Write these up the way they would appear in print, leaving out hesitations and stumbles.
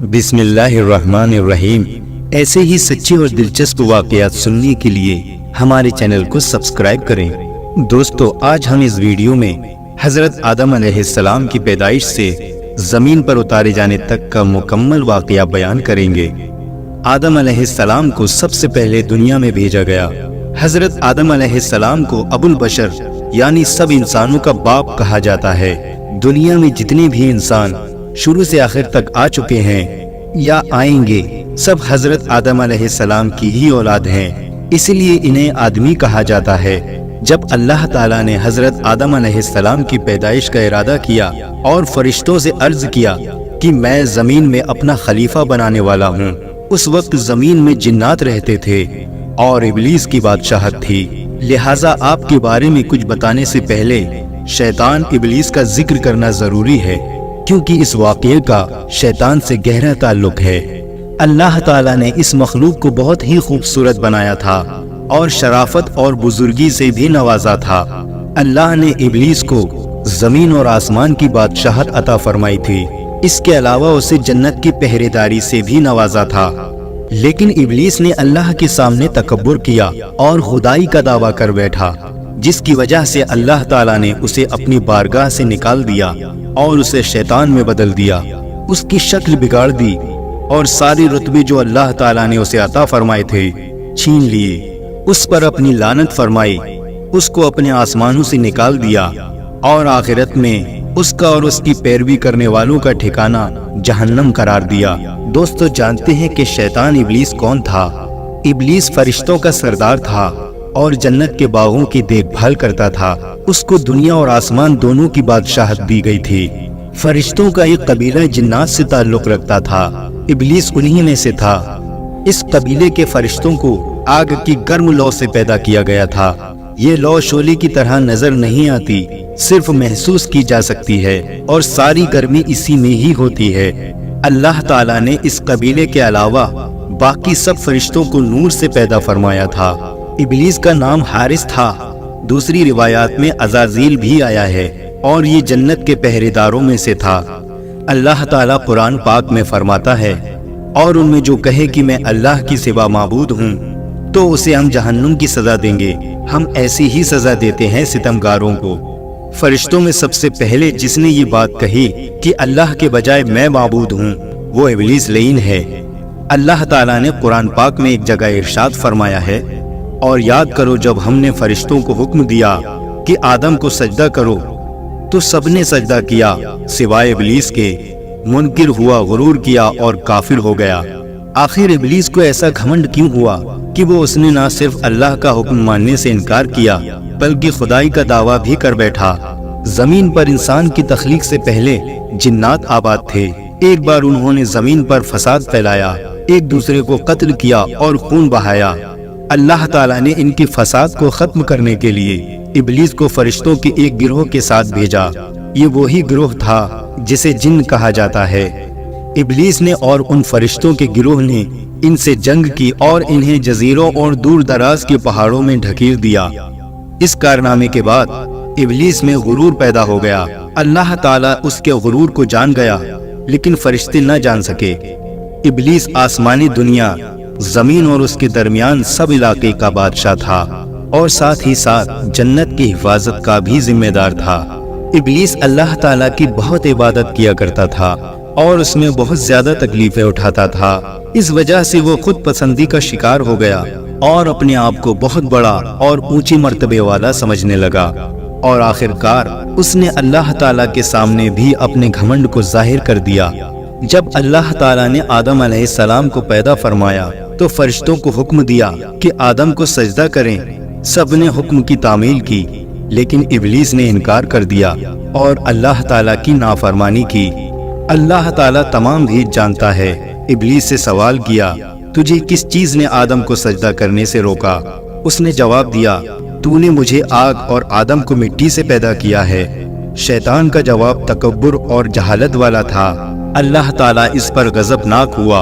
بسم اللہ الرحمن الرحیم۔ ایسے ہی سچے اور دلچسپ واقعات سننے کے لیے ہمارے چینل کو سبسکرائب کریں۔ دوستو، آج ہم اس ویڈیو میں حضرت آدم علیہ السلام کی پیدائش سے زمین پر اتارے جانے تک کا مکمل واقعہ بیان کریں گے۔ آدم علیہ السلام کو سب سے پہلے دنیا میں بھیجا گیا۔ حضرت آدم علیہ السلام کو ابو البشر یعنی سب انسانوں کا باپ کہا جاتا ہے۔ دنیا میں جتنے بھی انسان شروع سے آخر تک آ چکے ہیں یا آئیں گے، سب حضرت آدم علیہ السلام کی ہی اولاد ہیں، اس لیے انہیں آدمی کہا جاتا ہے۔ جب اللہ تعالیٰ نے حضرت آدم علیہ السلام کی پیدائش کا ارادہ کیا اور فرشتوں سے عرض کیا کہ میں زمین میں اپنا خلیفہ بنانے والا ہوں، اس وقت زمین میں جنات رہتے تھے اور ابلیس کی بادشاہت تھی، لہٰذا آپ کے بارے میں کچھ بتانے سے پہلے شیطان ابلیس کا ذکر کرنا ضروری ہے، کیونکہ اس واقعے کا شیطان سے گہرا تعلق ہے۔ اللہ تعالیٰ نے اس مخلوق کو بہت ہی خوبصورت بنایا تھا اور شرافت اور بزرگی سے بھی نوازا تھا۔ اللہ نے ابلیس کو زمین اور آسمان کی بادشاہت عطا فرمائی تھی، اس کے علاوہ اسے جنت کی پہرے داری سے بھی نوازا تھا، لیکن ابلیس نے اللہ کے سامنے تکبر کیا اور خدائی کا دعویٰ کر بیٹھا، جس کی وجہ سے اللہ تعالیٰ نے اسے اپنی بارگاہ سے نکال دیا اور اسے شیطان میں بدل دیا، اس کی شکل بگاڑ دی اور سارے رتبے جو اللہ تعالیٰ نے اسے عطا فرمائے تھے چھین لیے، اس پر اپنی لعنت فرمائی، اس کو اپنے آسمانوں سے نکال دیا اور آخرت میں اس کا اور اس کی پیروی کرنے والوں کا ٹھکانہ جہنم قرار دیا۔ دوستو، جانتے ہیں کہ شیطان ابلیس کون تھا؟ ابلیس فرشتوں کا سردار تھا اور جنت کے باغوں کی دیکھ بھال کرتا تھا۔ اس کو دنیا اور آسمان دونوں کی بادشاہت دی گئی تھی۔ فرشتوں کا ایک قبیلہ جنات سے تعلق رکھتا تھا، ابلیس انہی میں سے تھا۔ اس قبیلے کے فرشتوں کو آگ کی گرم لو سے پیدا کیا گیا تھا۔ یہ لو شعلے کی طرح نظر نہیں آتی، صرف محسوس کی جا سکتی ہے اور ساری گرمی اسی میں ہی ہوتی ہے۔ اللہ تعالیٰ نے اس قبیلے کے علاوہ باقی سب فرشتوں کو نور سے پیدا فرمایا تھا۔ ابلیس کا نام حارث تھا، دوسری روایات میں عزازیل بھی آیا ہے اور یہ جنت کے پہرے داروں میں سے تھا۔ اللہ تعالیٰ قرآن پاک میں فرماتا ہے، اور ان میں جو کہے کہ میں اللہ کی سوا معبود ہوں تو اسے ہم جہنم کی سزا دیں گے، ہم ایسی ہی سزا دیتے ہیں ستمگاروں کو۔ فرشتوں میں سب سے پہلے جس نے یہ بات کہی کہ اللہ کے بجائے میں معبود ہوں، وہ ابلیس لعین ہے۔ اللہ تعالیٰ نے قرآن پاک میں ایک جگہ ارشاد فرمایا ہے، اور یاد کرو جب ہم نے فرشتوں کو حکم دیا کہ آدم کو سجدہ کرو تو سب نے سجدہ کیا سوائے ابلیس کے، منکر ہوا، غرور کیا اور کافر ہو گیا۔ آخر ابلیس کو ایسا گھمنڈ کیوں ہوا کہ وہ اس نے نہ صرف اللہ کا حکم ماننے سے انکار کیا بلکہ خدائی کا دعویٰ بھی کر بیٹھا۔ زمین پر انسان کی تخلیق سے پہلے جنات آباد تھے۔ ایک بار انہوں نے زمین پر فساد پھیلایا، ایک دوسرے کو قتل کیا اور خون بہایا۔ اللہ تعالیٰ نے ان کی فساد کو ختم کرنے کے لیے ابلیس کو فرشتوں کے ایک گروہ کے ساتھ بھیجا۔ یہ وہی گروہ تھا جسے جن کہا جاتا ہے۔ ابلیس نے اور ان فرشتوں کے گروہ نے ان سے جنگ کی اور انہیں جزیروں اور دور دراز کے پہاڑوں میں ڈھکیل دیا۔ اس کارنامے کے بعد ابلیس میں غرور پیدا ہو گیا۔ اللہ تعالیٰ اس کے غرور کو جان گیا، لیکن فرشتے نہ جان سکے۔ ابلیس آسمانی دنیا، زمین اور اس کے درمیان سب علاقے کا بادشاہ تھا اور ساتھ ہی ساتھ جنت کی حفاظت کا بھی ذمہ دار تھا۔ ابلیس اللہ تعالیٰ کی بہت عبادت کیا کرتا تھا اور اس میں بہت زیادہ تکلیفیں اٹھاتا تھا۔ اس وجہ سے وہ خود پسندی کا شکار ہو گیا اور اپنے آپ کو بہت بڑا اور اونچی مرتبے والا سمجھنے لگا، اور آخر کار اس نے اللہ تعالیٰ کے سامنے بھی اپنے گھمنڈ کو ظاہر کر دیا۔ جب اللہ تعالیٰ نے آدم علیہ السلام کو پیدا فرمایا تو فرشتوں کو حکم دیا کہ آدم کو سجدہ کریں۔ سب نے حکم کی تعمیل کی، لیکن ابلیس نے انکار کر دیا اور اللہ تعالیٰ کی نافرمانی کی۔ اللہ تعالیٰ تمام بھی جانتا ہے۔ ابلیس سے سوال کیا، تجھے کس چیز نے آدم کو سجدہ کرنے سے روکا؟ اس نے جواب دیا، تو نے مجھے آگ اور آدم کو مٹی سے پیدا کیا ہے۔ شیطان کا جواب تکبر اور جہالت والا تھا۔ اللہ تعالیٰ اس پر غضبناک ہوا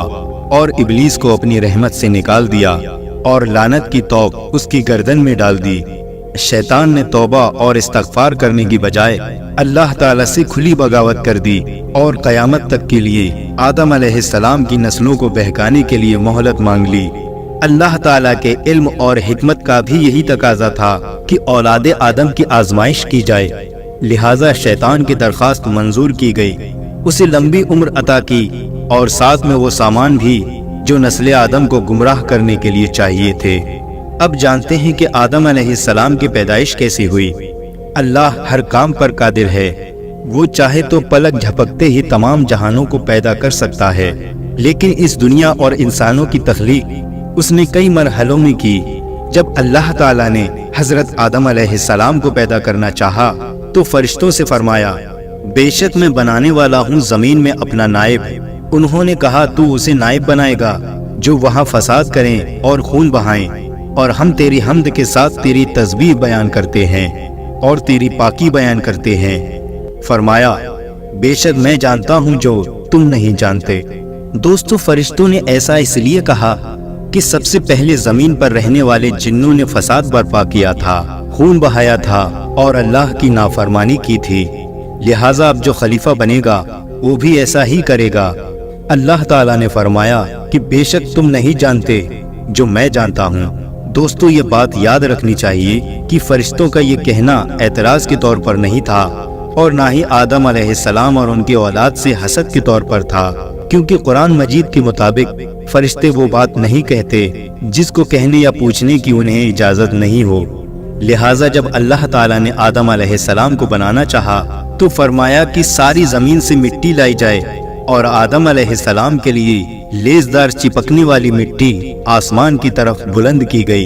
اور ابلیس کو اپنی رحمت سے نکال دیا اور لعنت کی توق اس کی گردن میں ڈال دی۔ शैतान ने तौबा और इस्तगफार करने की बजाय अल्लाह ताला से खुली बगावत कर दी और क़यामत तक के लिए आदम अलैहिस्सलाम की नस्लों को बहकाने के लिए मोहलत मांग ली। अल्लाह ताला के इल्म और हिकमत का भी यही तकाजा था कि औलाद आदम की आजमाइश की जाए, लिहाजा शैतान की दरख्वास्त मंजूर की गई, उसे लंबी उम्र अता की और साथ में वो सामान भी जो नस्ल आदम को गुमराह करने के लिए चाहिए थे। अब जानते हैं कि आदम अलैहिस्सलाम की पैदाइश कैसी हुई। अल्लाह हर काम पर कादिर है, वो चाहे तो पलक झपकते ही तमाम जहानों को पैदा कर सकता है, लेकिन इस दुनिया और इंसानों की तख्लीक उसने कई मरहलों में की। जब अल्लाह ताला ने हजरत आदम अलैहिस्सलाम को पैदा करना चाहा तो फरिश्तों से फरमाया, बेशक मैं बनाने वाला हूँ जमीन में अपना नायब। उन्होंने कहा, तू उसे नायब बनाएगा जो वहाँ फसाद करें और खून बहाएं, और हम तेरी हम्द के साथ तेरी तस्बीह बयान करते हैं और तेरी पाकी बयान करते हैं। फरमाया, बेशक मैं जानता हूँ जो तुम नहीं जानते। दोस्तों, फरिश्तों ने ऐसा इसलिए कहा कि सबसे पहले जमीन पर रहने वाले जिन्नों ने फसाद बर्पा किया था, खून बहाया था और अल्लाह की नाफरमानी की थी, लिहाजा अब जो खलीफा बनेगा वो भी ऐसा ही करेगा। अल्लाह ताला ने फरमाया कि बेशक तुम नहीं जानते जो मैं जानता हूँ। दोस्तों, ये बात याद रखनी चाहिए कि फरिश्तों का ये कहना एतराज के तौर पर नहीं था और ना ही आदम अलैहिस्सलाम और उनके औलाद से हसद के तौर पर था, क्योंकि कुरान मजीद के मुताबिक फरिश्ते वो बात नहीं कहते जिसको कहने या पूछने की उन्हें इजाजत नहीं हो। लिहाजा जब अल्लाह ताला ने आदम अलैहिस्सलाम को बनाना चाहा तो फरमाया कि सारी जमीन से मिट्टी लाई जाए और आदम अलैहिस्सलाम के लिए लेजदार चिपकने वाली मिट्टी आसमान की तरफ बुलंद की गई।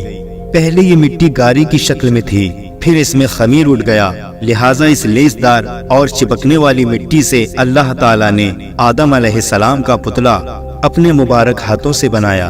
पहले ये मिट्टी गारी की शक्ल में थी, फिर इसमें खमीर उठ गया, लिहाजा इस लेजदार और चिपकने वाली मिट्टी से अल्लाह ताला ने आदम अलैहिस्सलाम का पुतला अपने मुबारक हाथों से बनाया।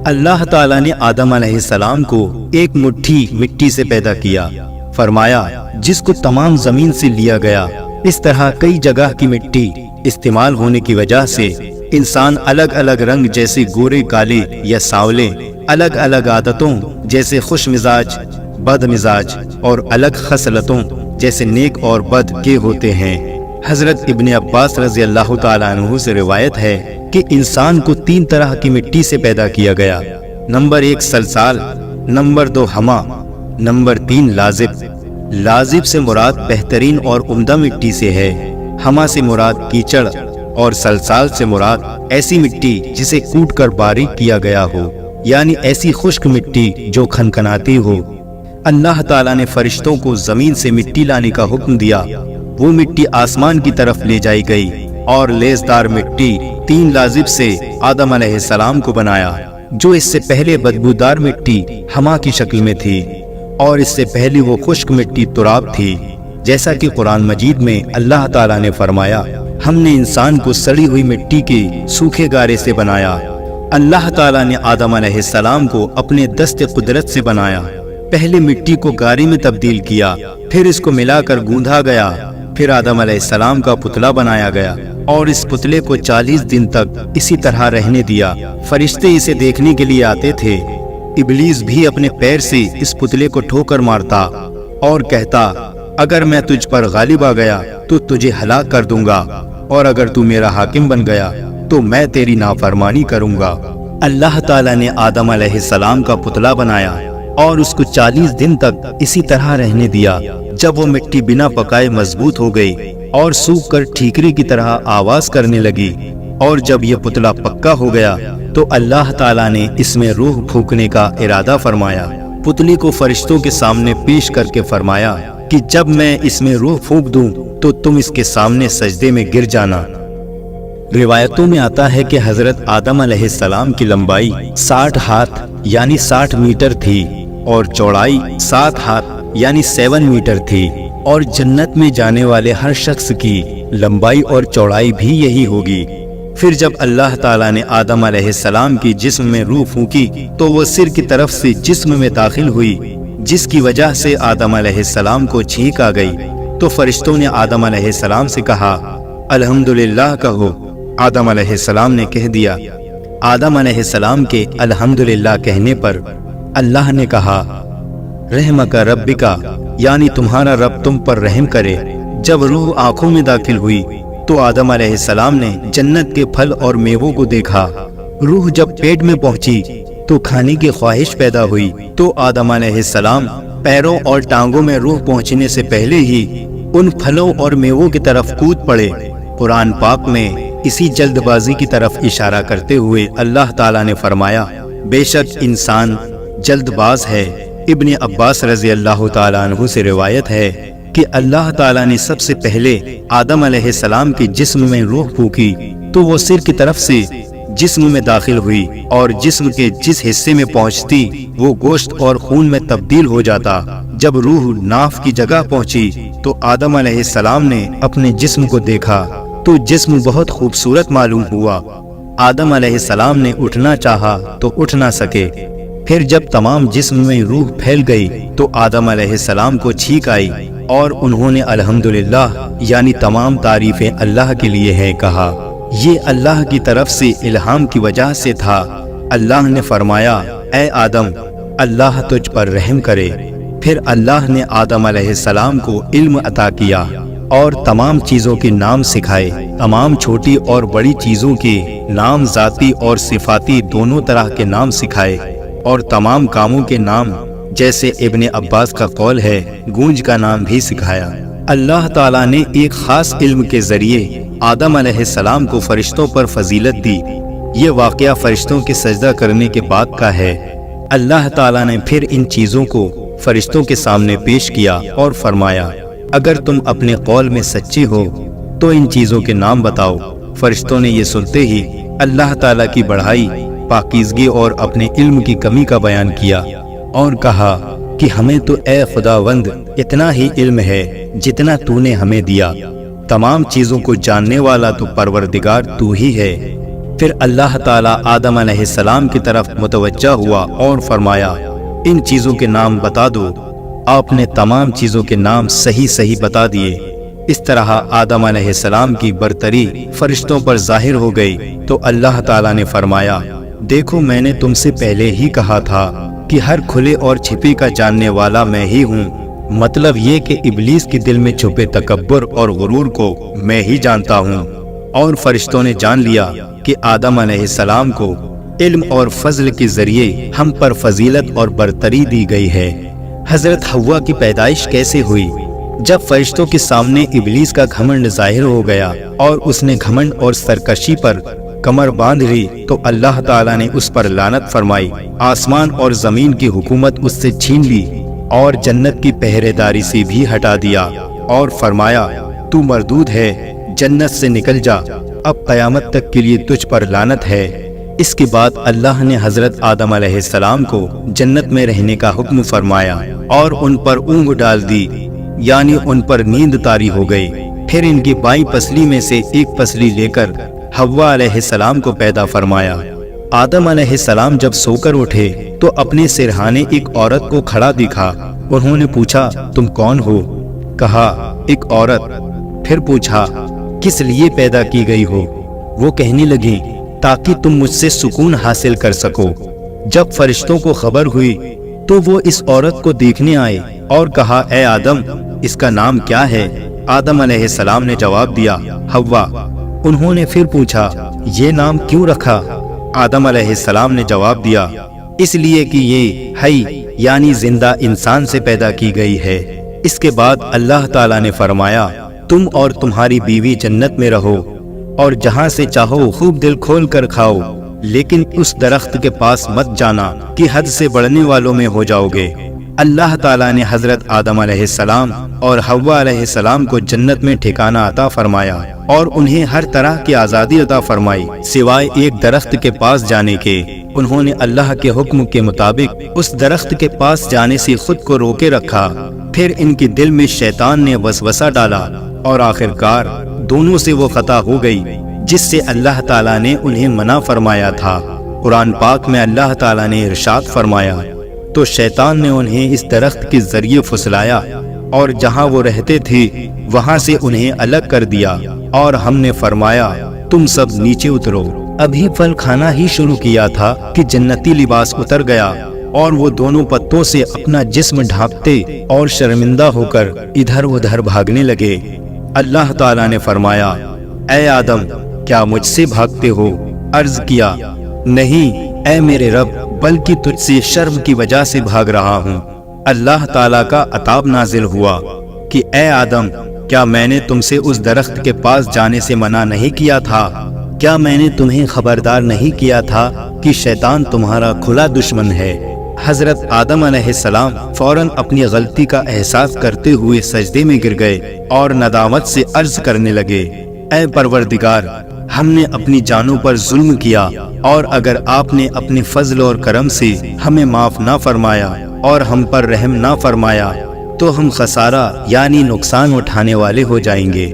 अल्लाह ताला ने आदम अलैहिस्सलाम को एक मुट्ठी मिट्टी से पैदा किया, फरमाया जिसको तमाम जमीन से लिया गया। इस तरह कई जगह की मिट्टी इस्तेमाल होने की वजह से इंसान अलग अलग रंग जैसे गोरे काले या सांवले, अलग अलग आदतों जैसे खुश मिजाज, बद मिजाज और अलग खसलतों जैसे नेक और बद के होते हैं। हजरत इब्ने अब्बास रज़ी अल्लाह ताला अन्हु से रिवायत है कि इंसान को 3 तरह की मिट्टी से पैदा किया गया। नंबर 1 सलसाल, नंबर 2 हमा, नंबर 3 लाजिब। लाजिब से मुराद बेहतरीन और उम्दा मिट्टी से है, हमा से मुराद कीचड़ और सलसाल से मुराद ऐसी मिट्टी जिसे कूट कर बारीक किया गया हो, यानी ऐसी खुश्क मिट्टी जो खनखनाती हो। अल्लाह ताला ने फरिश्तों को जमीन से मिट्टी लाने का हुक्म दिया। वो मिट्टी आसमान की तरफ ले जाई गई और लेजदार मिट्टी 3 लाजिब से आदम अलैहिस्सलाम को बनाया, जो इससे पहले बदबूदार मिट्टी हमा की शक्ल में थी और इससे पहले वो खुश्क मिट्टी तुराब थी। जैसा कि कुरान मजीद में अल्लाह ताला ने फरमाया, हमने इंसान को सड़ी हुई मिट्टी के सूखे गारे से बनाया। अल्लाह ताला ने आदम अलैहिस्सलाम को अपने दस्ते कुदरत से बनाया। पहले मिट्टी को गारे में तब्दील किया, फिर इसको मिलाकर गूंधा गया, फिर आदम अलैहिस्सलाम का पुतला बनाया गया और इस पुतले को 40 दिन तक इसी तरह रहने दिया। फरिश्ते इसे देखने के लिए आते थे। इब्लीस भी अपने पैर से इस पुतले को ठोकर मारता और कहता, अगर मैं तुझ पर गालिब आ गया तो तुझे हलाक कर दूंगा, और अगर तू मेरा हाकिम बन गया तो मैं तेरी नाफरमानी करूंगा। अल्लाह ताला ने आदम अलैहिस्सलाम का पुतला बनाया और उसको 40 दिन तक इसी तरह रहने दिया। जब वो मिट्टी बिना पकाए मजबूत हो गई और सूख कर ठीकरी की तरह आवाज करने लगी, और जब ये पुतला पक्का हो गया तो अल्लाह ताला ने इसमें रूह फूंकने का इरादा फरमाया। पुतले को फरिश्तों के सामने पेश करके फरमाया कि जब मैं इसमें रूह फूंक दूं तो तुम इसके सामने सजदे में गिर जाना। रिवायतों में आता है कि हजरत आदम अलैहिस्सलाम की लंबाई 60 हाथ यानी 60 मीटर थी और चौड़ाई 7 हाथ यानी 7 मीटर थी, और जन्नत में जाने वाले हर शख्स की लंबाई और चौड़ाई भी यही होगी। फिर जब अल्लाह ताला ने आदम अलैहिस्सलाम की जिस्म में रूह फूंकी तो वो सिर की तरफ से जिस्म में दाखिल हुई, जिसकी वजह से आदम अलैहिस्सलाम को छींक आ गई। तो फरिश्तों ने आदम अलैहिस्सलाम से कहा, अल्हम्दुलिल्लाह कहो। आदम अलैहिस्सलाम ने कह दिया। आदम अलैहिस्सलाम के अल्हम्दुलिल्लाह कहने पर अल्लाह ने कहा, रहमका रब्बिका, यानी तुम्हारा रब तुम पर रहम करे। जब रूह आंखों में दाखिल हुई तो आदम अलैहिस्सलाम ने जन्नत के फल और मेवों को देखा। रूह जब पेट में पहुंची तो खाने की ख्वाहिश पैदा हुई तो आदम अलैहिस्सलाम पैरों और टांगों में रूह पहुंचने से पहले ही उन फलों और मेवों की तरफ कूद पड़े। कुरान पाक में इसी जल्दबाजी की तरफ इशारा करते हुए अल्लाह ताला ने फरमाया, बेशक इंसान जल्दबाज है। इब्ने अब्बास रजी अल्लाह ताला अन्हु से रिवायत है कि अल्लाह ताला ने सबसे पहले आदम अलैहिस्सलाम के जिस्म में रूह फूकी तो वो सिर की तरफ से जिस्म में दाखिल हुई और जिस्म के जिस हिस्से में पहुंचती वो गोश्त और खून में तब्दील हो जाता। जब रूह नाफ की जगह पहुंची तो आदम अलैहिस्सलाम ने अपने जिस्म को देखा तो जिस्म बहुत खूबसूरत मालूम हुआ। आदम अलैहिस्सलाम ने उठना चाहा तो उठ ना सके। फिर जब तमाम जिस्म में रूह फैल गई तो आदम अलैहिस्सलाम को छींक आई और उन्होंने अल्हम्दुलिल्लाह यानी तमाम तारीफें अल्लाह के लिए हैं कहा। ये अल्लाह की तरफ से इल्हाम की वजह से था। अल्लाह ने फरमाया, ऐ आदम, अल्लाह तुझ पर रहम करे। फिर अल्लाह ने आदम अलैहिस्सलाम को इल्म अता किया और तमाम चीजों के नाम सिखाए। तमाम छोटी और बड़ी चीजों के नाम, जाती और सिफाती दोनों तरह के नाम सिखाए और तमाम कामों के नाम, जैसे इब्ने अब्बास का कौल है, गूंज का नाम भी सिखाया। अल्लाह ताला ने एक खास इल्म के जरिए आदम अलैहिस्सलाम को फरिश्तों पर फजीलत दी। ये वाकया फरिश्तों के सजदा करने के बाद का है। अल्लाह ताला ने फिर इन चीजों को फरिश्तों के सामने पेश किया और फरमाया, अगर तुम अपने कौल में सच्चे हो तो इन चीजों के नाम बताओ। फरिश्तों ने ये सुनते ही अल्लाह ताला की बढ़ाई, पाकीज़गी और अपने इल्म की कमी का बयान किया और कहा कि हमें तो ए खुदावंद इतना ही इल्म है जितना तूने हमें दिया। तमाम चीजों को जानने वाला तो परवरदिगार तू ही है। फिर अल्लाह ताला आदम अलैहिस्सलाम की तरफ मुतवज्जा हुआ और फरमाया, इन चीजों के नाम बता दो। आपने तमाम चीजों के नाम सही सही बता दिए। इस तरह आदम अलैहिस्सलाम की बरतरी फरिश्तों पर जाहिर हो गई तो अल्लाह ताला ने फरमाया, देखो मैंने तुमसे पहले ही कहा था कि हर खुले और छिपे का जानने वाला मैं ही हूँ। मतलब ये कि इब्लीस के दिल में छुपे तकब्बुर और गुरूर को मैं ही जानता हूँ। और फरिश्तों ने जान लिया कि आदम अलैहिस्सलाम को इल्म और फजल के जरिए हम पर फजीलत और बरतरी दी गई है। हजरत हव्वा की पैदाइश कैसे हुई? जब फरिश्तों के सामने इब्लीस का घमंड जाहिर हो गया और उसने घमंड और सरकशी पर कमर बांध ली तो अल्लाह ताला ने उस पर लानत फरमाई। आसमान और जमीन की हुकूमत उससे छीन ली और जन्नत की पहरेदारी से भी हटा दिया और फरमाया, तू मरदूद है, जन्नत से निकल जा, अब क़यामत तक के लिए तुझ पर लानत है। इसके बाद अल्लाह ने हजरत आदम अलैहिस्सलाम को जन्नत में रहने का हुक्म फरमाया और उन पर ऊँग डाल दी, यानी उन पर नींद तारी हो गई। फिर इनकी बाईं पसली में से एक पसली लेकर हव्वा अलैहिस्सलाम को पैदा फरमाया। आदम अलैहिस्सलाम जब सोकर उठे तो अपने सिरहाने एक औरत को खड़ा दिखा। उन्होंने पूछा, तुम कौन हो? कहा, एक औरत। फिर पूछा, किस लिए पैदा की गई हो? वो कहने लगी, ताकि तुम मुझसे सुकून हासिल कर सको। जब फरिश्तों को खबर हुई तो वो इस औरत को देखने आए और कहा, ए आदम, इसका नाम क्या है? आदम अलैहिस्सलाम ने जवाब दिया, हव्वा। उन्होंने फिर पूछा, ये नाम क्यों रखा? आदम अलैहिस्सलाम ने जवाब दिया, इसलिए कि ये हई यानी जिंदा इंसान से पैदा की गई है। इसके बाद अल्लाह ताला ने फरमाया, तुम और तुम्हारी बीवी जन्नत में रहो और जहाँ से चाहो खूब दिल खोल कर खाओ, लेकिन उस दरख्त के पास मत जाना कि हद से बढ़ने वालों में हो जाओगे। अल्लाह ताला ने हजरत आदम अलैहिस्सलाम और हव्वा अलैहिस्सलाम को जन्नत में ठिकाना अता फरमाया और उन्हें हर तरह की आज़ादी अता फरमाई सिवाय एक दरख्त के पास जाने के। उन्होंने अल्लाह के हुक्म के मुताबिक उस दरख्त के पास जाने से खुद को रोके रखा। फिर इनके दिल में शैतान ने वसवसा डाला और आखिरकार दोनों से वो खता हो गई जिससे अल्लाह ताला ने उन्हें मना फरमाया था। कुरान पाक में अल्लाह ताला ने इरशाद फरमाया, तो शैतान ने उन्हें इस दरख्त के जरिए फुसलाया और जहाँ वो रहते थे वहाँ से उन्हें अलग कर दिया और हमने फरमाया, तुम सब नीचे उतरो। अभी फल खाना ही शुरू किया था कि जन्नती लिबास उतर गया اور وہ دونوں پتوں سے اپنا جسم ڈھانپتے اور شرمندہ ہو کر ادھر ادھر بھاگنے لگے۔ اللہ تعالیٰ نے فرمایا، اے آدم، کیا مجھ سے بھاگتے ہو؟ عرض کیا، نہیں اے میرے رب، بلکہ تجھ سے شرم کی وجہ سے بھاگ رہا ہوں۔ اللہ تعالیٰ کا عتاب نازل ہوا کہ اے آدم، کیا میں نے تم سے اس درخت کے پاس جانے سے منع نہیں کیا تھا؟ کیا میں نے تمہیں خبردار نہیں کیا تھا کہ شیطان تمہارا کھلا دشمن ہے؟ حضرت آدم علیہ السلام فوراً اپنی غلطی کا احساس کرتے ہوئے سجدے میں گر گئے اور ندامت سے عرض کرنے لگے، اے پروردگار، ہم نے اپنی جانوں پر ظلم کیا، اور اگر آپ نے اپنے فضل اور کرم سے ہمیں معاف نہ فرمایا اور ہم پر رحم نہ فرمایا تو ہم خسارہ یعنی نقصان اٹھانے والے ہو جائیں گے۔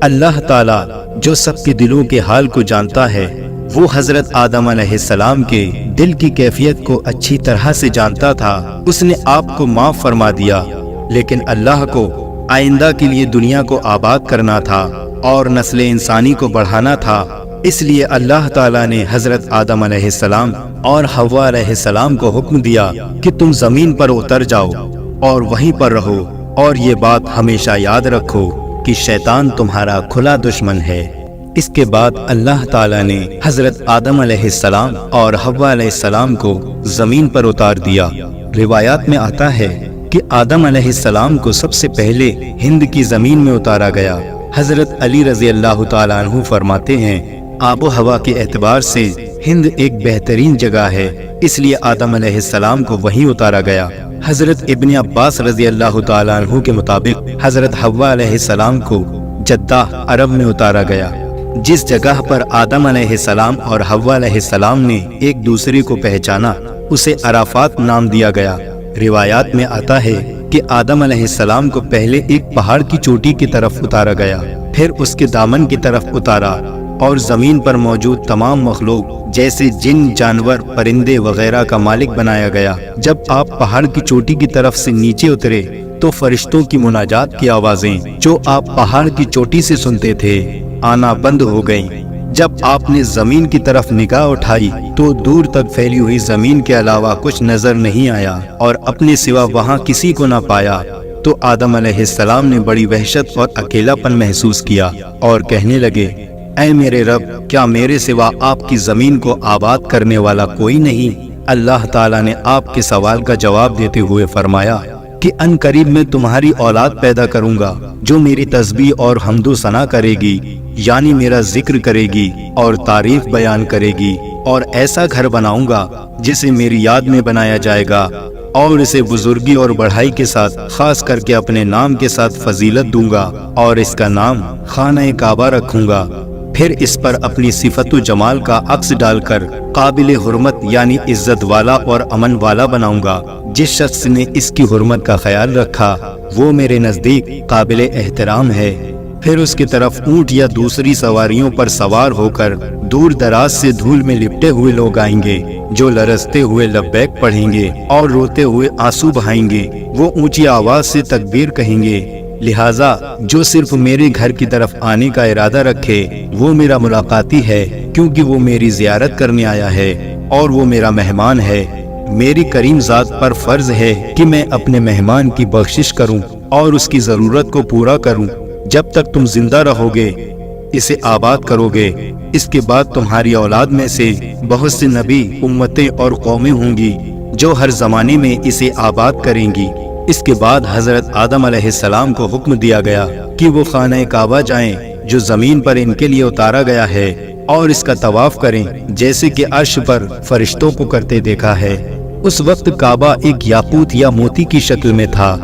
اللہ تعالیٰ جو سب کے دلوں کے حال کو جانتا ہے، وہ حضرت آدم علیہ السلام کے دل کی کیفیت کو اچھی طرح سے جانتا تھا۔ اس نے آپ کو معاف فرما دیا، لیکن اللہ کو آئندہ کے لیے دنیا کو آباد کرنا تھا اور نسل انسانی کو بڑھانا تھا۔ اس لیے اللہ تعالیٰ نے حضرت آدم علیہ السلام اور حوا علیہ السلام کو حکم دیا کہ تم زمین پر اتر جاؤ اور وہیں پر رہو، اور یہ بات ہمیشہ یاد رکھو کہ شیطان تمہارا کھلا دشمن ہے۔ اس کے بعد اللہ تعالیٰ نے حضرت آدم علیہ السلام اور حوا علیہ السلام کو زمین پر اتار دیا۔ روایات میں آتا ہے کہ آدم علیہ السلام کو سب سے پہلے ہند کی زمین میں اتارا گیا۔ حضرت علی رضی اللہ تعالیٰ عنہ فرماتے ہیں، آب و ہوا کے اعتبار سے ہند ایک بہترین جگہ ہے، اس لیے آدم علیہ السلام کو وہیں اتارا گیا۔ حضرت ابن عباس رضی اللہ تعالیٰ عنہ کے مطابق حضرت حوا علیہ السلام کو جدہ عرب میں اتارا گیا، جس جگہ پر آدم علیہ السلام اور حوا علیہ السلام نے ایک دوسرے کو پہچانا اسے عرفات نام دیا گیا۔ روایات میں آتا ہے کہ آدم علیہ السلام کو پہلے ایک پہاڑ کی چوٹی کی طرف اتارا گیا، پھر اس کے دامن کی طرف اتارا، اور زمین پر موجود تمام مخلوق جیسے جن، جانور، پرندے وغیرہ کا مالک بنایا گیا۔ جب آپ پہاڑ کی چوٹی کی طرف سے نیچے اترے تو فرشتوں کی مناجات کی آوازیں جو آپ پہاڑ کی چوٹی سے سنتے تھے آنا بند ہو گئیں۔ جب آپ نے زمین کی طرف نگاہ اٹھائی تو دور تک پھیلی ہوئی زمین کے علاوہ کچھ نظر نہیں آیا، اور اپنے سوا وہاں کسی کو نہ پایا، تو آدم علیہ السلام نے بڑی وحشت اور اکیلا پن محسوس کیا اور کہنے لگے، اے میرے رب، کیا میرے سوا آپ کی زمین کو آباد کرنے والا کوئی نہیں؟ اللہ تعالیٰ نے آپ کے سوال کا جواب دیتے ہوئے فرمایا کہ ان قریب میں تمہاری اولاد پیدا کروں گا جو میری تسبیح اور حمد و ثنا کرے گی، یعنی میرا ذکر کرے گی اور تعریف بیان کرے گی، اور ایسا گھر بناؤں گا جسے میری یاد میں بنایا جائے گا، اور اسے بزرگی اور بڑھائی کے ساتھ خاص کر کے اپنے نام کے ساتھ فضیلت دوں گا، اور اس کا نام خانہ کعبہ رکھوں گا۔ پھر اس پر اپنی صفت و جمال کا عکس ڈال کر قابل حرمت یعنی عزت والا اور امن والا بناؤں گا۔ جس شخص نے اس کی حرمت کا خیال رکھا وہ میرے نزدیک قابل احترام ہے۔ پھر اس کی طرف اونٹ یا دوسری سواریوں پر سوار ہو کر دور دراز سے دھول میں لپٹے ہوئے لوگ آئیں گے، جو لرزتے ہوئے لبیک پڑھیں گے اور روتے ہوئے آنسو بہائیں گے۔ وہ اونچی آواز سے تکبیر کہیں گے، لہٰذا جو صرف میرے گھر کی طرف آنے کا ارادہ رکھے وہ میرا ملاقاتی ہے، کیونکہ وہ میری زیارت کرنے آیا ہے اور وہ میرا مہمان ہے۔ میری کریم ذات پر فرض ہے کہ میں اپنے مہمان کی بخشش کروں اور اس کی ضرورت کو پورا کروں۔ جب تک تم زندہ رہو گے اسے آباد کرو گے، اس کے بعد تمہاری اولاد میں سے بہت سے نبی، امتیں اور قومیں ہوں گی جو ہر زمانے میں اسے آباد کریں گی۔ اس کے بعد حضرت آدم علیہ السلام کو حکم دیا گیا کہ وہ خانہ کعبہ جائیں جو زمین پر ان کے لیے اتارا گیا ہے، اور اس کا طواف کریں جیسے کہ عرش پر فرشتوں کو کرتے دیکھا ہے۔ اس وقت کعبہ ایک یاقوت یا موتی کی شکل میں تھا۔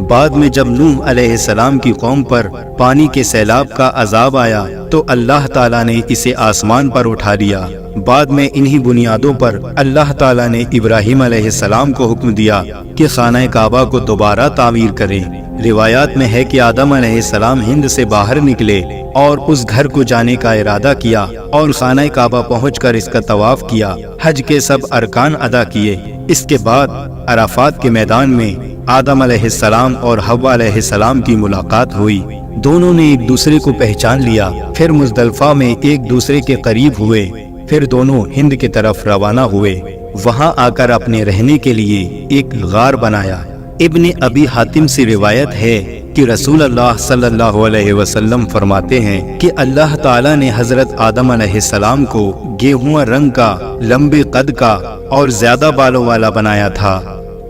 بعد میں جب نوح علیہ السلام کی قوم پر پانی کے سیلاب کا عذاب آیا تو اللہ تعالیٰ نے اسے آسمان پر اٹھا لیا۔ بعد میں انہی بنیادوں پر اللہ تعالیٰ نے ابراہیم علیہ السلام کو حکم دیا کہ خانہ کعبہ کو دوبارہ تعمیر کریں۔ روایات میں ہے کہ آدم علیہ السلام ہند سے باہر نکلے اور اس گھر کو جانے کا ارادہ کیا اور خانہ کعبہ پہنچ کر اس کا طواف کیا، حج کے سب ارکان ادا کیے۔ اس کے بعد عرفات کے میدان میں آدم علیہ السلام اور حوا علیہ السلام کی ملاقات ہوئی۔ دونوں نے ایک دوسرے کو پہچان لیا، پھر مزدلفہ میں ایک دوسرے کے قریب ہوئے، پھر دونوں ہند کی طرف روانہ ہوئے۔ वहां आकर अपने रहने के लिए एक गार बनाया। इब्न अबी हातिम से रिवायत है कि रसूल अल्लाह सल्लल्लाहु अलैहि वसल्लम फरमाते हैं कि अल्लाह ताला ने हजरत आदम अलैहिस्सलाम को गेहुआ रंग का, लंबे कद का और ज्यादा बालों वाला बनाया था।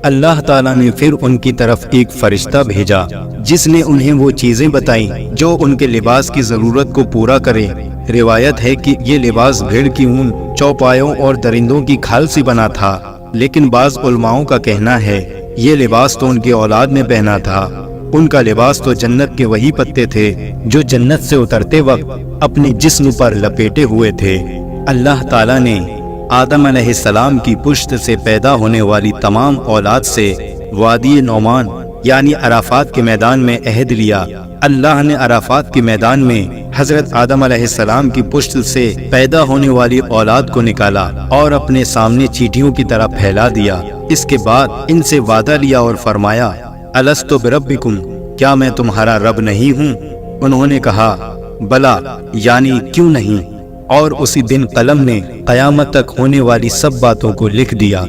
अल्लाह ताला ने फिर उनकी तरफ एक फरिश्ता भेजा जिसने उन्हें वो चीजें बताई जो उनके लिबास की जरूरत को पूरा करे। रिवायत है कि ये लिबास भेड़ की ऊन, चौपायों और दरिंदों की खाल से बना था, लेकिन बाज उलमाओं का कहना है ये लिबास तो उनकी औलाद ने पहना था। उनका लिबास तो जन्नत के वही पत्ते थे जो जन्नत से उतरते वक्त अपने जिस्म पर लपेटे हुए थे। अल्लाह ताला ने आदम अलैहिस्सलाम की पुश्त से पैदा होने वाली तमाम औलाद से वादी नौमान यानी अराफात के मैदान में अहद लिया। अल्लाह ने अराफात के मैदान में हजरत आदम अलैहिस्सलाम की पुश्त से पैदा होने वाली औलाद को निकाला और अपने सामने चींटियों की तरह फैला दिया। इसके बाद इनसे वादा लिया और फरमाया, अलस्तु बिरब्बिकुम, क्या मैं तुम्हारा रब नहीं हूँ? उन्होंने कहा, बला, यानी क्यों नहीं। और उसी दिन कलम ने कयामत तक होने वाली सब बातों को लिख दिया।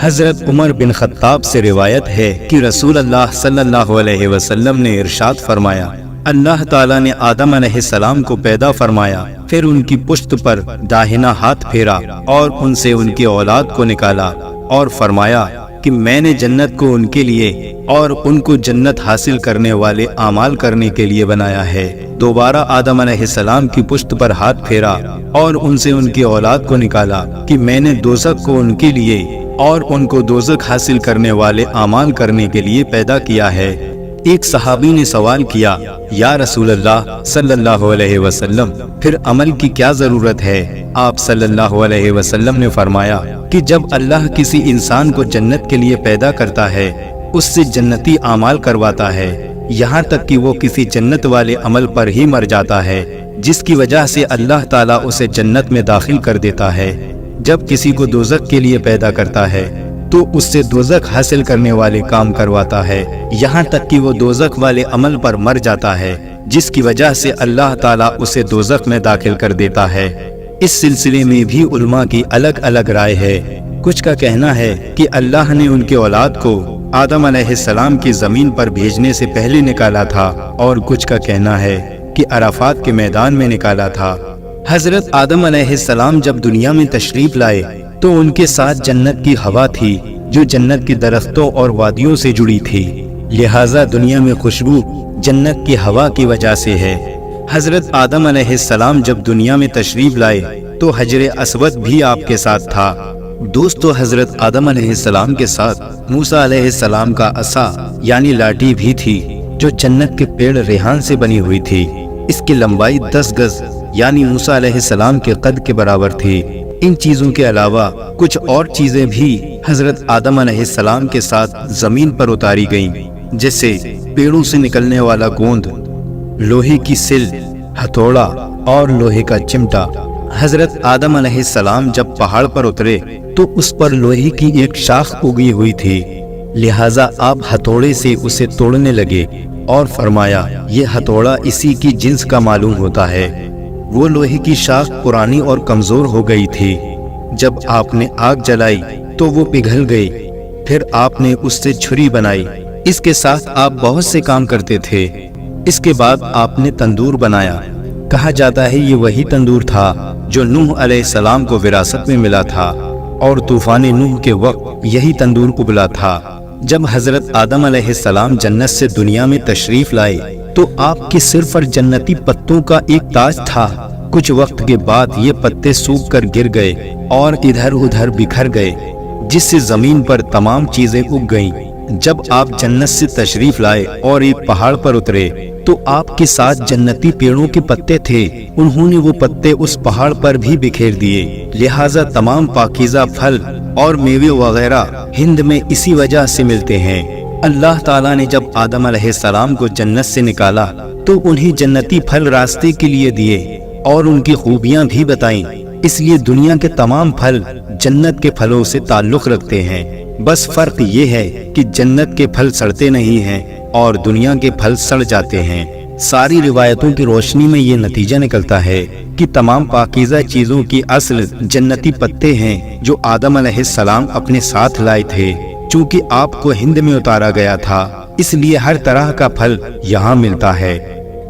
हजरत उमर बिन खत्ताब से रिवायत है कि रसूल अल्लाह सल्लल्लाहु अलैहि वसल्लम ने इरशाद फरमाया, अल्लाह ताला ने आदम अलैहिस्सलाम को पैदा फरमाया, फिर उनकी पुश्त पर दाहिना हाथ फेरा और उनसे उनकी औलाद को निकाला और फरमाया कि मैंने जन्नत को उनके लिए और उनको जन्नत हासिल करने वाले आमाल करने के लिए बनाया है। दोबारा आदम अलैहिस्सलाम की पुश्त पर हाथ फेरा और उनसे उनकी औलाद को निकाला कि मैंने दोज़ख को उनके लिए और उनको दोज़ख हासिल करने वाले आमाल करने के लिए पैदा किया है। एक सहाबी ने सवाल किया, या रसूल अल्लाह सल्लल्लाहु अलैहि वसल्लम, फिर अमल की क्या जरूरत है? आप सल्लल्लाहु अलैहि वसल्लम ने फरमाया कि जब अल्लाह किसी इंसान को जन्नत के लिए पैदा करता है, उससे जन्नती आमाल करवाता है, यहाँ तक कि वो किसी जन्नत वाले अमल पर ही मर जाता है, जिसकी वजह से अल्लाह ताला उसे जन्नत में दाखिल कर देता है। जब किसी को दोज़ख के लिए पैदा करता है तो उससे दोज़ख हासिल करने वाले काम करवाता है, यहाँ तक कि वो दोज़ख वाले अमल पर मर जाता है, जिसकी वजह से अल्लाह ताला उसे दोज़ख में दाखिल कर देता है। इस सिलसिले में भी उलमा की अलग अलग राय है। कुछ का कहना है कि अल्लाह ने उनके औलाद को आदम अलैहिस्सलाम की जमीन पर भेजने से पहले निकाला था, और कुछ का कहना है कि अराफात के मैदान में निकाला था। हजरत आदम अलैहिस्सलाम जब दुनिया में तशरीफ लाए तो उनके साथ जन्नत की हवा थी जो जन्नत के दरख्तों और वादियों से जुड़ी थी, लिहाजा दुनिया में खुशबू जन्नत की हवा की वजह से है। हजरत आदम अलैहिस्सलाम जब दुनिया में तशरीफ लाए तो हजर अस्वद भी आपके साथ था। दोस्तों, हजरत आदम अलैहिस्सलाम के साथ मूसा अलैहिस्सलाम का असा यानी लाठी भी थी जो जन्नत के पेड़ रेहान से बनी हुई थी। इसकी लंबाई 10 गज यानी मूसा अलैहिस्सलाम के कद के बराबर थी। इन चीजों के अलावा कुछ और चीजें भी हजरत आदम अलैहिस्सलाम के साथ जमीन पर उतारी गईं, जैसे पेड़ों से निकलने वाला गोंद, लोहे की सिल, हथौड़ा और लोहे का चिमटा। हजरत आदम अलैहिस्सलाम जब पहाड़ पर उतरे तो उस पर लोहे की एक शाख उगी हुई थी, लिहाजा आप हथौड़े से उसे तोड़ने लगे और फरमाया, ये हथौड़ा इसी की जिन्स का मालूम होता है। वो लोहे की शाख पुरानी और कमजोर हो गई थी। जब आपने आग जलाई तो वो पिघल गई। फिर आपने उससे छुरी बनाई। इसके साथ आप बहुत से काम करते थे। इसके बाद आपने तंदूर बनाया। कहा जाता है ये वही तंदूर था जो नूह अलैहिस्सलाम को विरासत में मिला था, और तूफान नूह के वक्त यही तंदूर उबला था। जब हजरत आदम अलैहिस्सलाम जन्नत से दुनिया में तशरीफ लाए तो आपके सिर पर जन्नती पत्तों का एक ताज था। कुछ वक्त के बाद ये पत्ते सूख कर गिर गए और इधर उधर बिखर गए, जिससे जमीन पर तमाम चीजें उग गईं। जब आप जन्नत से तशरीफ लाए और एक पहाड़ पर उतरे तो आपके साथ जन्नती पेड़ों के पत्ते थे। उन्होंने वो पत्ते उस पहाड़ पर भी बिखेर दिए। लिहाजा तमाम पाकीज़ा फल और मेवे वगैरह हिंद में इसी वजह से मिलते हैं। अल्लाह ताला ने जब आदम अलैहिस्सलाम को जन्नत से निकाला तो उन्हें जन्नती फल रास्ते के लिए दिए और उनकी खूबियां भी बताईं। इसलिए दुनिया के तमाम फल जन्नत के फलों से ताल्लुक रखते हैं। बस फर्क ये है कि जन्नत के फल सड़ते नहीं हैं और दुनिया के फल सड़ जाते हैं। सारी रिवायतों की रोशनी में ये नतीजा निकलता है कि तमाम पाकीज़ा चीजों की असल जन्नती पत्ते हैं जो आदम अलैहिस्सलाम अपने साथ लाए थे। चूंकि आपको हिंद में उतारा गया था, इसलिए हर तरह का फल यहाँ मिलता है।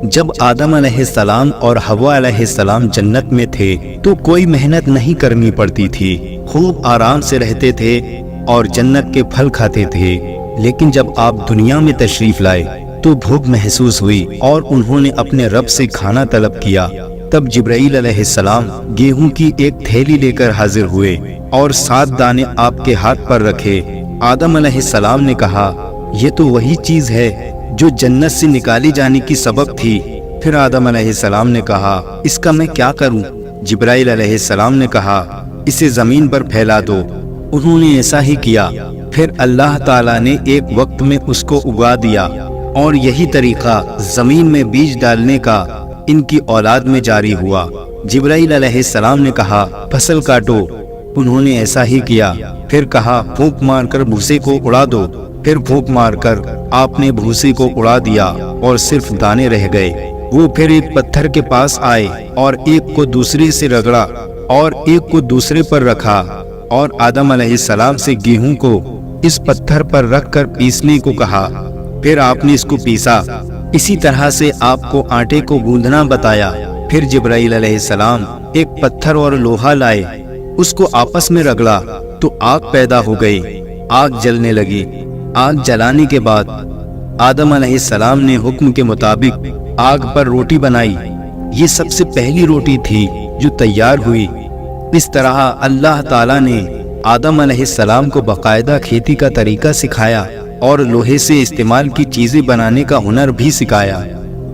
जब आदम अलैहिस्सलाम और हवा अलैहिस्सलाम जन्नत में थे तो कोई मेहनत नहीं करनी पड़ती थी, खूब आराम से रहते थे और जन्नत के फल खाते थे। लेकिन जब आप दुनिया में तशरीफ लाए तो भूख महसूस हुई और उन्होंने अपने रब से खाना तलब किया। तब जिब्राईल अलैहिस्सलाम गेहूं की एक थैली लेकर हाजिर हुए और 7 दाने आपके हाथ पर रखे। आदम अलैहिस्सलाम ने कहा, ये तो वही चीज है जो जन्नत से निकाली जाने की सबब थी। फिर आदम अलैहिस्सलाम ने कहा, इसका मैं क्या करूं? जिब्राईल अलैहिस्सलाम ने कहा, इसे जमीन पर फैला दो। उन्होंने ऐसा ही किया। फिर अल्लाह ताला ने एक वक्त में उसको उगा दिया और यही तरीका जमीन में बीज डालने का इनकी औलाद में जारी हुआ। जिब्राईल अलैहिस्सलाम ने कहा, फसल काटो। उन्होंने ऐसा ही किया। फिर कहा, फूंक मारकर भूसे को उड़ा दो। फिर फूंक मारकर आपने भूसे को उड़ा दिया और सिर्फ दाने रह गए। वो फिर एक पत्थर के पास आए और एक को दूसरे से रगड़ा और एक को दूसरे पर रखा और आदम अलैहिस्सलाम से गेहूं को इस पत्थर पर रखकर पीसने को कहा। फिर आपने इसको पीसा। इसी तरह से आपको आटे को गूंदना बताया। फिर जिब्राईल अलैहिस्सलाम एक पत्थर और लोहा लाए, उसको आपस में रगड़ा तो आग पैदा हो गई। आग जलने लगी। आग जलाने के बाद आदम अलैहिस्सलाम ने हुक्म के मुताबिक आग पर रोटी बनाई। ये सबसे पहली रोटी थी जो तैयार हुई। इस तरह अल्लाह ताला ने आदम अलैहिस्सलाम को बाकायदा खेती का तरीका सिखाया और लोहे से इस्तेमाल की चीजें बनाने का हुनर भी सिखाया।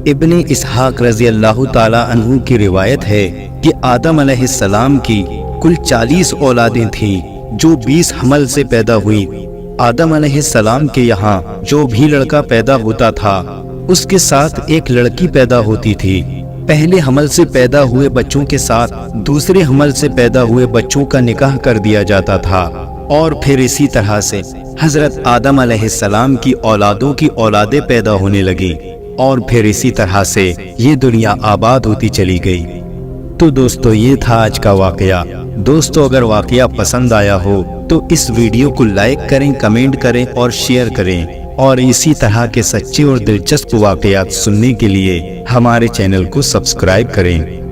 इब्ने इसहाक रज़ी अल्लाह ताला अन्हु की रिवायत है कि आदम अलैहिस्सलाम की कुल 40 औलादें थीं जो 20 हमल से पैदा हुई। आदम अलैहिस्सलाम के यहाँ जो भी लड़का पैदा होता था उसके साथ एक लड़की पैदा होती थी। पहले हमल से पैदा हुए बच्चों के साथ दूसरे हमल से पैदा हुए बच्चों का निकाह कर दिया जाता था और फिर इसी तरह से हजरत आदम अलैहिस्सलाम की औलादों की औलादें पैदा होने लगी और फिर इसी तरह से ये दुनिया आबाद होती चली गई। तो दोस्तों, ये था आज का वाकया। दोस्तों, अगर वाकया पसंद आया हो तो इस वीडियो को लाइक करें, कमेंट करें और शेयर करें और इसी तरह के सच्चे और दिलचस्प वाकयात सुनने के लिए हमारे चैनल को सब्सक्राइब करें।